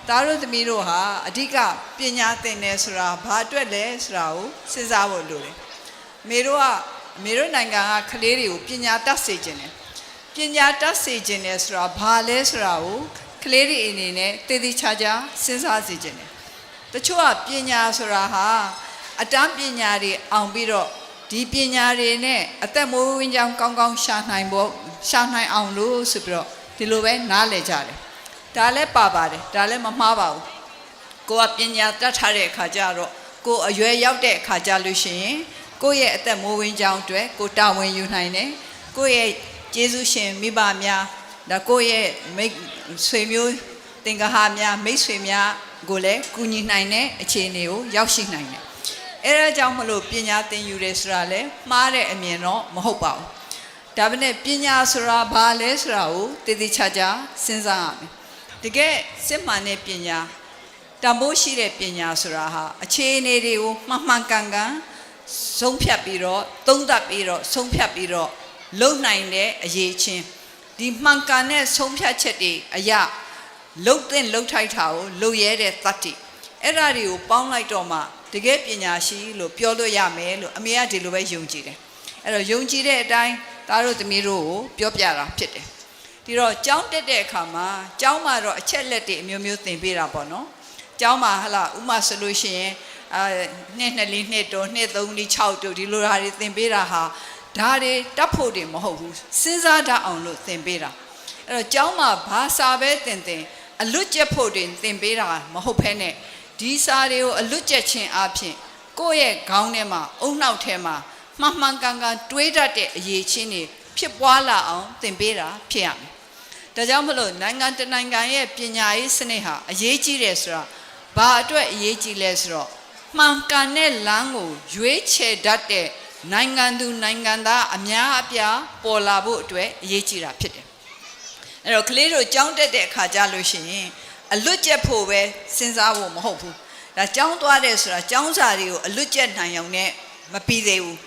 တာတို့သမီးတို့ဟာအဓိကပညာသင်တယ်ဆိုတာဘာအတွက်လဲဆိုတာကိုစဉ်းစားဖို့လိုတယ်မေတို့နိုင်ငံကကလေးတွေကိုပညာတတ်စေခြင်းတယ်ပညာတတ်စေခြင်းတယ်ဆိုတာဘာလဲဆိုတာကိုကလေးတွေအနေနဲ့တည်တည်ချာချာစဉ်းစားစေခြင်းတယ်တချို့ကပညာဆိုတာဟာအတန်းပညာတွေအောင်ပြီးတော့ဒီပညာတွေနဲ့အသက်မွေးဝမ်းကြောင်းကောင်းကောင်းရှာနိုင်အောင်လို့ဆိုပြီးတော့ဒီလိုပဲနားလည်ကြတယ်ဒါလည်းပါပါတယ်ဒါလည်းမမှားပါဘူးကိုကပညာတတ်ထားတဲ့အခါကျတော့ကိုအရွယ်ရောက်တဲ့အခါကျလို့ရှိရင်ကိုရဲ့အသက်မွေးဝမ်းကြောင်းအတွက်ကိုတာဝန်ယူနိုင်တယ်ကိုရဲ့ကျေးဇူးရှင်မိဘများဒါကိုရဲ့မိတ်ဆွေမျိုးသင်္ဃာများမိတ်ဆွေများကိုလည်းကူညီနိုင်တဲ့အခြေအနေကိုရောက်ရှိနိုင်တယ်အဲဒါကြောင့်မလို့ပညာသင်ယူတယ်ဆိုတာလည်းမှားတဲ့အမြင်တော့မဟုတ်ပါဘူးဒါပေမဲ့ပညာဆိုတာဘာလဲဆိုတာကိုတည်တည်ချာချာစဉ်းစားရမယ်တကယ်စစ်မှန်တဲ့ပညာတန်ဖိုးရှိတဲ့ပညာဆိုတာဟာအခြေအနေတွေကိုမှန်ကန်ဆုံးဖြတ်ပြီးတော့သုံးသပ်ပြီးတော့ဆုံးဖြတ်ပြီးတော့လုံနိုင်တဲ့အရေးချင်းဒီမှန်ကန်တဲ့ဆုံးဖြတ်ချက်တွေအရာလှုပ်တဲ့လှုပ်ထိုက်တာကိုလှုပ်ရဲတဲ့သတ္တိအဲ့ဒါတွေကိုပေါင်းလိုက်တော့မှတကယ်ပညာရှိလို့ပြောလို့ရမယ်လို့အမေကဒီလိုပဲယုံကြည်တယ်အဲ့တော့ယုံကြည်တဲ့အတိုင်းသားတို့သမီးတို့ကိုပြောပြတာဖြစ်တယ်ဒီတော့ကျောင်းတက်တဲ့အခါမှာကျောင်းမှာတော့အချက်လက်တွေအမျိုးမျိုးသင်ပေးတာပေါ့နော်ကျောင်းမှာဟလာဥမာဆိုလို့ရှိရင်နှစ်2 4နှစ်တော့နှစ်3 4 6တို့ဒီလိုဟာတွေသင်ပေးတာဟာဒါတွေတတ်ဖို့တွေမဟုတ်ဘူးစဉ်းစားတတ်အောင်လို့သင်ပေးတာအဲ့တော့ကျောင်းမှာဘာစာပဲသင်အလွတ်ကျက်ဖို့တွေသင်ပေးတာမဟုတ်ဘဲနဲ့ဒီစာတွေကိုအလွတ်ကျက်ခြင်းအပြင်ကိုယ့်ရဲ့ခေါင်းထဲမှာအုံနောက်ထဲမှာမှန်ကန်တွေးတတ်တဲ့အရေးချင်းတွေဖြစ်ပွားလာအောင်သင်ပေးတာဖြစ်ရမယ်ဒါကြောင့်မလို့နိုင်ငံတနိုင်ငံရဲ့ပညာရေးစနစ်ဟာအရေးကြီးတယ်ဆိုတာဘာအတွက်အရေးကြီးလဲဆိုတော့မှန်ကန်တဲ့လမ်းကိုရွေးချယ်တတ်တဲ့နိုင်ငံသူနိုင်ငံသားအများအပြားပေါ်လာဖို့အတွက်အရေးကြီးတာဖြစ်တယ်အဲ့တော့ကလေးတို့ကျောင်းတက်တဲ့အခါကျလို့ရှိရင်အလွတ်ကျက်ဖို့ပဲစဉ်းစားဖို့မဟုတ်ဘူးဒါကျောင်းသွားတယ်ဆိုတာကျောင်းစာတွေကိုအလွတ်ကျက်နိုင်အောင်နဲ့မပြီးသေးဘူး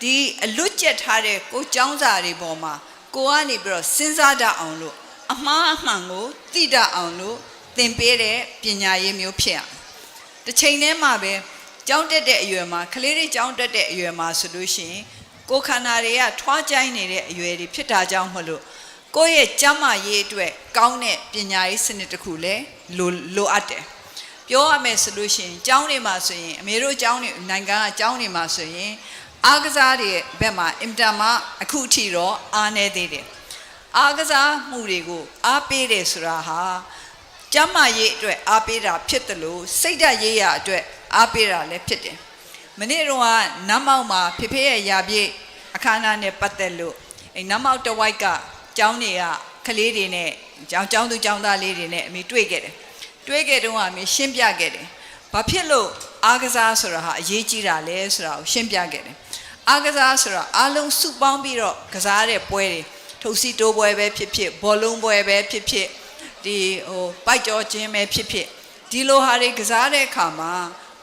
ဒီအလွတ်ကျက်ထားတဲ့ကိုကျောင်းစာတွေပေါ်မှာကိုကနေပြီးတော့စဉ်းစားတတ်အောင်လို့အမှားအမှန်ကိုသိတတ်အောင်လို့သင်ပေးတဲ့ပညာရေးမျိုးဖြစ်အောင်တစ်ချိန်တည်းမှာပဲကျောင်းတက်တဲ့အရွယ်မှာကလေးတွေကျောင်းတက်တဲ့အရွယ်မှာဆိုလို့ရှိရင်ကိုခန္ဓာတွေကထွားကြိုင်းနေတဲ့အရွယ်တွေဖြစ်တာကြောင့်မလို့ကိုယ့်ရဲ့ကျန်းမာရေးအတွက်ကောင်းတဲ့ပညာရေးစနစ်တစ်ခုလည်းလိုအပ်တယ်ပြောရမယ်ဆိုလို့ရှိရင်ကျောင်းတွေမှာဆိုရင်အမေတို့ကျောင်းတွေနိုင်ငံကကျောင်းတွေမှာဆိုရင်အားကစားတွေဘက်မှာအင်တာမအခုအထိတော့အားနေသေးတယ်အားကစားမှုတွေကိုအားပေးတယ်ဆိုတာဟာကျန်းမာရေးအတွက်အားပေးတာဖြစ်တယ်လို့စိတ်ဓာတ်ရေးရာအတွက်အားပေးတာလည်းဖြစ်တယ်မနေ့တော့ကနမ်းမောက်မှာဖေဖေရဲ့ရာပြည့်အခမ်းအနားနဲ့ပတ်သက်လို့နမ်းမောက်တဝိုက်ကကျောင်းတွေကကလေးတွေနဲ့ကျောင်းသူကျောင်းသားလေးတွေနဲ့အမေတွေ့ခဲ့တယ်တွေ့ခဲ့တုန်းကအမေရှင်းပြခဲ့တယ်ဘာဖြစ်လို့အားကစားဆိုတာဟာအရေးကြီးတာလဲဆိုတာကိုရှင်းပြခဲ့တယ်အားကစားဆိုတာအားလုံးစုပေါင်းပြီးတော့ကစားတဲ့ပွဲတွေထုတ်စီတိုးပွဲပဲဖြစ်ဖြစ်ဘောလုံးပွဲပဲဖြစ်ဖြစ်ဒီပိုက်ကြောခြင်းပဲဖြစ်ဖြစ်ဒီလိုဟာတွေကစားတဲ့အခါမှာ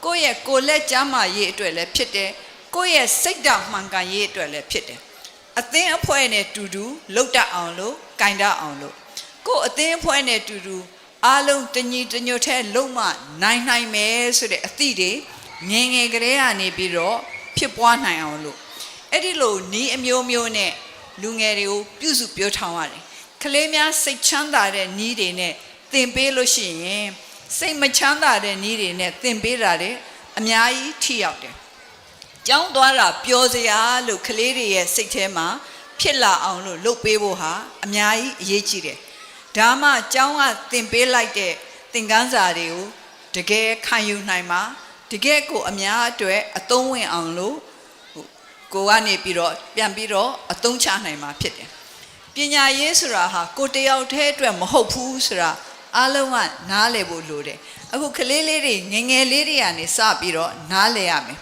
ကိုယ့်ရဲ့ကိုယ်လက်ကျမ်းမာရေးအတွက်လည်းဖြစ်တယ်ကိုယ့်ရဲ့စိတ်ဓာတ်မှန်ကန်ရေးအတွက်လည်းဖြစ်တယ်အသင်းအဖွဲ့နဲ့တူတူလှုပ်တတ်အောင်လို့ကင်တတ်အောင်လို့ကိုယ်အသင်းအဖွဲ့နဲ့တူတူအားလုံးတညီတညွတ်ထဲလုံးမနိုင်မယ်ဆိုတဲ့အသည့်တွေငယ်ငယ်ကလေးကနေပြီးတော့ဖြစ်ပွားနိုင်အောင်လို့အဲ့ဒီလိုနီးအမျိုးမျိုးနဲ့လူငယ်တွေကိုပြုစုပြောထောင်ရတယ်ကလေးများစိတ်ချမ်းသာတဲ့နီးတွေနဲ့သင်ပေးလို့ရှိရင်စိတ်မချမ်းသာတဲ့နီးတွေနဲ့သင်ပေးတာတွေအများကြီးထိရောက်တယ်ကျောင်းသွားတာပျော်စရာလို့ကလေးတွေရဲ့စိတ်ထဲမှာဖြစ်လာအောင်လို့လုပ်ပေးဖို့ဟာအများကြီးအရေးကြီးတယ်ဒါမှကျောင်းကသင်ပေးလိုက်တဲ့သင်ခန်းစာတွေကိုတကယ်ခံယူနိုင်မှာတကယ်ကိုအများအတွက်အသုံးဝင်အောင်လို့ကိုကနေပြီးတော့ပြန်ပြီးတော့အသုံးချနိုင်မှာဖြစ်တယ်ပညာရေးဆိုတာဟာကိုတယောက်တည်းအတွက်မဟုတ်ဘူးဆိုတာအားလုံးကနားလည်ဖို့လိုတယ်အခုကလေးလေးတွေငယ်ငယ်လေးတွေကနေစပြီးတော့နားလည်ရမယ်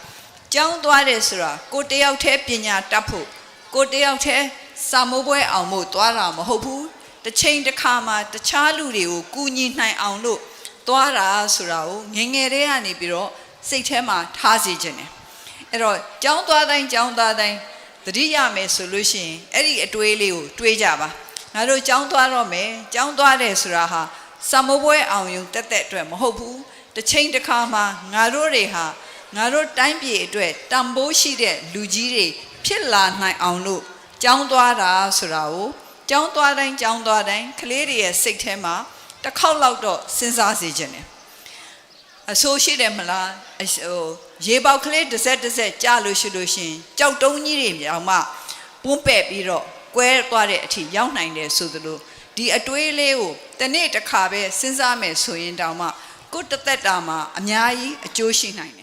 ကျောင်းသွားတယ်ဆိုတာကိုတယောက်တည်းပညာတတ်ဖို့ကိုတယောက်တည်းစာမိုးပွဲအောင်ဖို့သွားတာမဟုတ်ဘူးတစ်ချိန်တစ်ခါမှာတခြားလူတွေကိုကူညီနိုင်အောင်လို့သွားတာဆိုတာကိုငယ်ငယ်လေးကနေပြီးတော့စိတ်ထဲမှာထားစေခြင်းတယ်အဲ့တော့ကျောင်းသွားတိုင်းသတိရမယ်ဆိုလို့ရှိရင်အဲ့ဒီအတွေးလေးကိုတွေးကြပါငါတို့ကျောင်းသွားတော့မယ်ကျောင်းသွားတယ်ဆိုတာဟာ စာမိုးပွဲအောင်ယုံတက်တဲ့အတွက်မဟုတ်ဘူးတစ်ချိန်တစ်ခါမှာငါတို့တွေဟာငါတို့တိုင်းပြည်အတွက်တန်ဖိုးရှိတဲ့လူကြီးတွေဖြစ်လာနိုင်အောင်လို့ကြောင်းသွားတာဆိုတာကိုကြောင်းသွားတိုင်းကလေးတွေရဲ့စိတ်ထဲမှာတစ်ခေါက်လောက်တော့စဉ်းစားစေချင်တယ်အဆိုးရှိတယ်မလားရေပေါက်ကလေးတစ်စက်ကြာလို့ရှိလို့ရှင်ကြောက်တုံးကြီးတွေမြောင်မှပွန်းပဲ့ပြီးတော့ကွဲသွားတဲ့အထိရောက်နိုင်တယ်ဆိုသလိုဒီအတွေးလေးကိုတစ်နေ့တစ်ခါပဲစဉ်းစားမယ်ဆိုရင်တောင်မှကိုယ့်တစ်သက်တာမှာအများကြီးအကျိုးရှိနိုင်တယ်